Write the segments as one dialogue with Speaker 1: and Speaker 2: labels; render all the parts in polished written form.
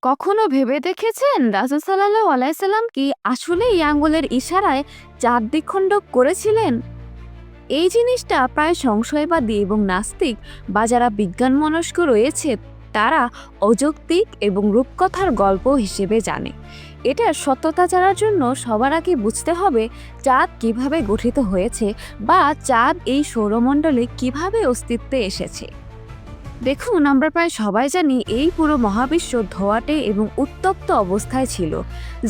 Speaker 1: কখনো ভেবে দেখেছেন রাসূল সাল্লাল্লাহু আলাইহি সাল্লাম কি আসলেই আঙ্গুলের ইশারায় চাঁদ দ্বিখণ্ডক করেছিলেন? এই জিনিসটা প্রায় সংশয়বাদী এবং নাস্তিক বা যারা বিজ্ঞানমনস্ক রয়েছে তারা অযৌক্তিক এবং রূপকথার গল্প হিসেবে জানে। এটার সত্যতা জানার জন্য সবার আগে বুঝতে হবে চাঁদ কিভাবে গঠিত হয়েছে বা চাঁদ এই সৌরমণ্ডলে কিভাবে অস্তিত্বে এসেছে। দেখুন, আমরা প্রায় সবাই জানি এই পুরো মহাবিশ্ব ধোঁয়াটে এবং উত্তপ্ত অবস্থায় ছিল,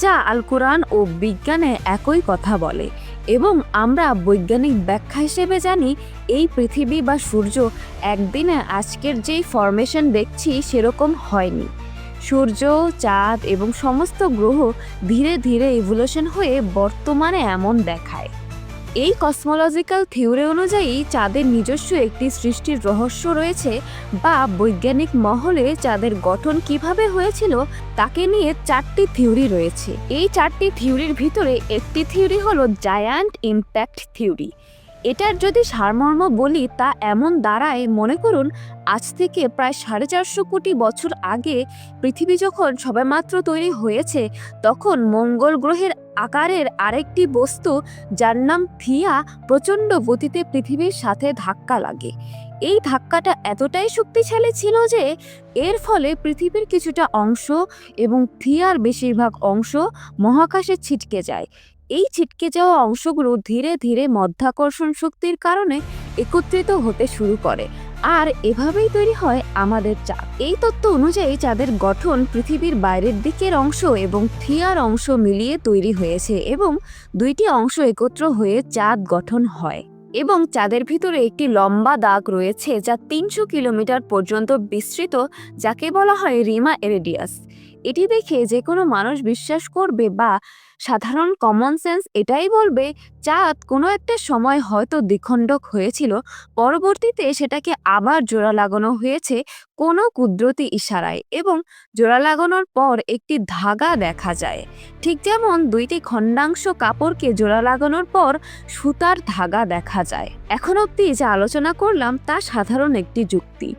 Speaker 1: যা আল কুরআন ও বিজ্ঞানে একই কথা বলে। এবং আমরা বৈজ্ঞানিক ব্যাখ্যা হিসেবে জানি এই পৃথিবী বা সূর্য একদিনে আজকের যেই ফরমেশন দেখছি সেরকম হয়নি। সূর্য, চাঁদ এবং সমস্ত গ্রহ ধীরে ধীরে ইভলিউশন হয়ে বর্তমানে এমন দেখায়। এই কসমোলজিক্যাল থিওরি অনুযায়ী চাঁদের নিজস্ব একটি সৃষ্টির রহস্য রয়েছে, বা বৈজ্ঞানিক মহলে চাঁদের গঠন কিভাবে হয়েছিল তাকে নিয়ে 4টি থিওরি রয়েছে। এই 4টি থিওরির ভিতরে একটি থিওরি হলো জায়ান্ট ইম্প্যাক্ট থিওরি। এটার যদি সারমর্ম বলি তা এমন দাঁড়ায়, মনে করুন আজ থেকে প্রায় 450 কোটি বছর আগে পৃথিবী যখন সবেমাত্র তৈরি হয়েছে, তখন মঙ্গল গ্রহের আকারের আরেকটি বস্তু যার নাম থিয়া প্রচণ্ড গতিতে পৃথিবীর সাথে ধাক্কা লাগে। এই ধাক্কাটা এতটাই শক্তিশালী ছিল যে এর ফলে পৃথিবীর কিছুটা অংশ এবং থিয়ার বেশিরভাগ অংশ মহাকাশে ছিটকে যায়। এই ছিটকে যাওয়া অংশগুলো ধীরে ধীরে মাধ্যাকর্ষণ শক্তির কারণে একত্রিত হতে শুরু করে, আর এভাবেই তৈরি হয় আমাদের চাঁদ। এই তত্ত্ব অনুযায়ী চাঁদের গঠন পৃথিবীর বাইরের দিকের অংশ এবং থিয়ার অংশ মিলিয়ে তৈরি হয়েছে, এবং দুইটি অংশ একত্র হয়ে চাঁদ গঠন হয়। এবং চাঁদের ভিতরে একটি লম্বা দাগ রয়েছে যা 300 কিলোমিটার পর্যন্ত বিস্তৃত, যাকে বলা হয় রিমা এরিডিয়াস। এটি দেখে যে কোনো মানুষ বিশ্বাস করবে, বা সাধারণ কমন সেন্স এটাই বলবে চাঁদ কোনো একটা সময় হয়তো দ্বিখণ্ডক হয়েছিল, পরবর্তীতে সেটাকে আবার জোড়া লাগানো হয়েছে কোনো কুদরতি ইশারায়, এবং জোড়া লাগানোর পর একটি ধাগা দেখা যায়, ঠিক যেমন দুইটি খণ্ডাংশ কাপড়কে জোড়া লাগানোর পর সুতার ধাগা দেখা যায়। এখন অবধি যা আলোচনা করলাম তা সাধারণ একটি যুক্তি।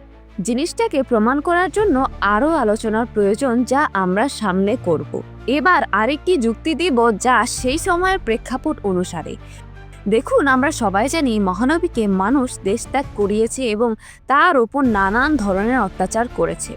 Speaker 1: জিনিসটাকে প্রমাণ করার জন্য আরও আলোচনার প্রয়োজন, যা আমরা সামনে করব। এবার আরেকটি যুক্তি দিব যা সেই সময়ের প্রেক্ষাপট অনুসারে। দেখুন, আমরা সবাই জানি মহানবীকে মানুষ দেশত্যাগ করিয়েছে এবং তার ওপর নানান ধরনের অত্যাচার করেছে।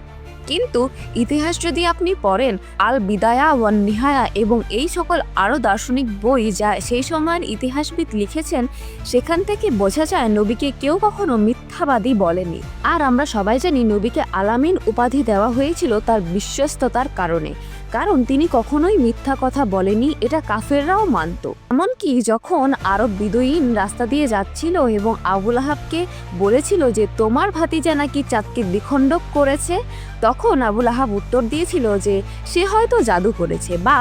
Speaker 1: কিন্তু ইতিহাস যদি আপনি পড়েন, আল বিদায়া ওয়ান নিহায়া এবং এই সকল আরও দার্শনিক বই যা সেই সময়ের ইতিহাসবিদ লিখেছেন, সেখান থেকে বোঝা যায় নবীকে কেউ কখনো মিথ্যাবাদী বলেনি। আর আমরা সবাই জানি নবীকে আলামিন উপাধি দেওয়া হয়েছিল তার বিশ্বস্ততার কারণে, কারণ তিনি কখনোই মিথ্যা কথা বলেনি, এটা কাফেররাও মানত। এমনকি যখন আরব বিদুইন রাস্তা দিয়ে যাচ্ছিল এবং আবু লাহাবকে বলেছিল যে তোমার ভাতিজা নাকি চাঁদকে দ্বিখণ্ডক করেছে, তখন আবু লাহাব উত্তর দিয়েছিল যে সে হয়তো জাদু করেছে, বা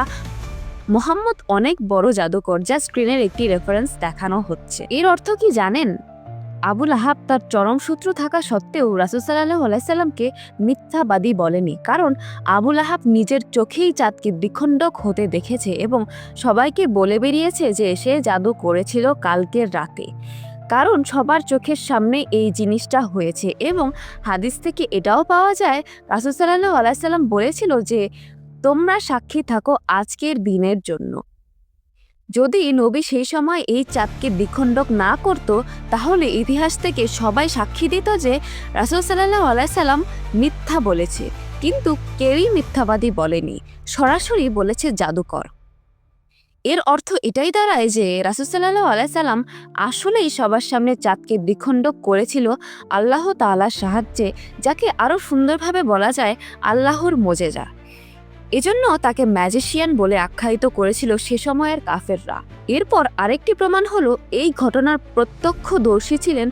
Speaker 1: মোহাম্মদ অনেক বড় জাদুকর, যা স্ক্রিনের একটি রেফারেন্স দেখানো হচ্ছে। এর অর্থ কি জানেন? আবু লাহাব তার চরম শত্রু থাকা সত্ত্বেও রাসূল সাল্লাল্লাহু আলাইহি সাল্লামকে মিথ্যাবাদী বলেনি, কারণ আবু লাহাব নিজের চোখেই চাঁদকে দ্বিখণ্ডক হতে দেখেছে এবং সবাইকে বলে বেরিয়েছে যে সে জাদু করেছিল কালকের রাতে, কারণ সবার চোখের সামনে এই জিনিসটা হয়েছে। এবং হাদিস থেকে এটাও পাওয়া যায় রাসূল সাল্লাল্লাহু আলাইহি সাল্লাম বলেছিল যে তোমরা সাক্ষী থাকো আজকের দিনের জন্য। যদি নবী সেই সময় এই চাঁদকে দ্বিখণ্ডক না করত, তাহলে ইতিহাস থেকে সবাই সাক্ষী দিত যে রাসূল সাল্লাল্লাহু আলাইহি সাল্লাম মিথ্যা বলেছে। কিন্তু কেউই মিথ্যাবাদী বলেনি, সরাসরি বলেছে জাদুকর। এর অর্থ এটাই দাঁড়ায় যে রাসূল সাল্লাল্লাহু আলাইহি সাল্লাম আসলেই সবার সামনে চাঁদকে দ্বিখণ্ডক করেছিল আল্লাহ তাআলার সাহায্যে, যাকে আরও সুন্দরভাবে বলা যায় আল্লাহর মোজেজা। এজন্য তাকে ম্যাজিশিয়ান বলে আখ্যায়িত করেছিল সে সময়ের কাফেররা। এরপর আরেকটি প্রমাণ হলো এই ঘটনার প্রত্যক্ষদর্শী ছিলেন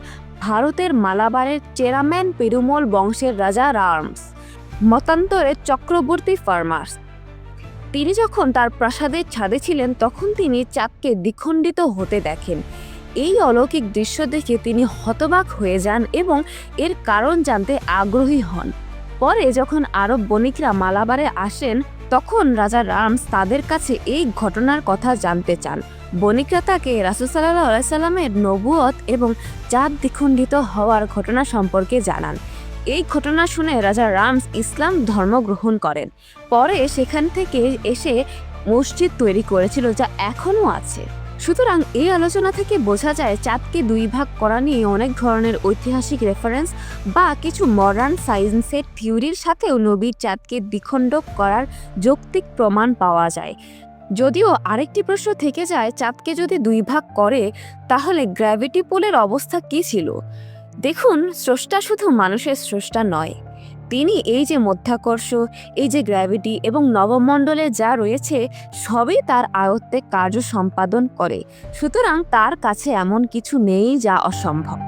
Speaker 1: ভারতের মালাবারের চেরাম্যান পেরুমল বংশের রাজা রার্মস, মতান্তরে চক্রবর্তী ফার্মার্স। তিনি যখন তার প্রাসাদের ছাদে ছিলেন, তখন তিনি চাঁদকে দ্বিখণ্ডিত হতে দেখেন। এই অলৌকিক দৃশ্য দেখে তিনি হতবাক হয়ে যান এবং এর কারণ জানতে আগ্রহী হন। পরে যখন আরব বণিকরা মালাবারে আসেন, তখন রাজা রার্মস তাদের কাছে এই ঘটনার কথা জানতে চান। বণিকরা তাকে রাসূল সাল্লাল্লাহু আলাইহি সাল্লামের নবুয়ত এবং চাঁদ দ্বিখণ্ডিত হওয়ার ঘটনা সম্পর্কে জানান। এই ঘটনা শুনে রাজা রামস ইসলাম ধর্ম গ্রহণ করেন। পরে সেখান থেকে এসে মসজিদ তৈরি করেছিল, যা এখনও আছে। সুতরাং এই আলোচনা থেকে বোঝা যায় চাঁদকে দুই ভাগ করা নিয়ে অনেক ধরনের ঐতিহাসিক রেফারেন্স বা কিছু মডার্ন সায়েন্সের থিওরির সাথেও নবীর চাঁদকে দ্বিখণ্ডক করার যৌক্তিক প্রমাণ পাওয়া যায়। যদিও আরেকটি প্রশ্ন থেকে যায়, চাঁদকে যদি দুই ভাগ করে তাহলে গ্র্যাভিটি পুলের অবস্থা কী ছিল? দেখুন, স্রষ্টা শুধু মানুষের স্রষ্টা নয়, তিনি এই যে মধ্যাকর্ষ, এই যে গ্র্যাভিটি এবং নবমণ্ডলে যা রয়েছে সবই তার আয়ত্তে কার্য সম্পাদন করে। সুতরাং তার কাছে এমন কিছু নেই যা অসম্ভব।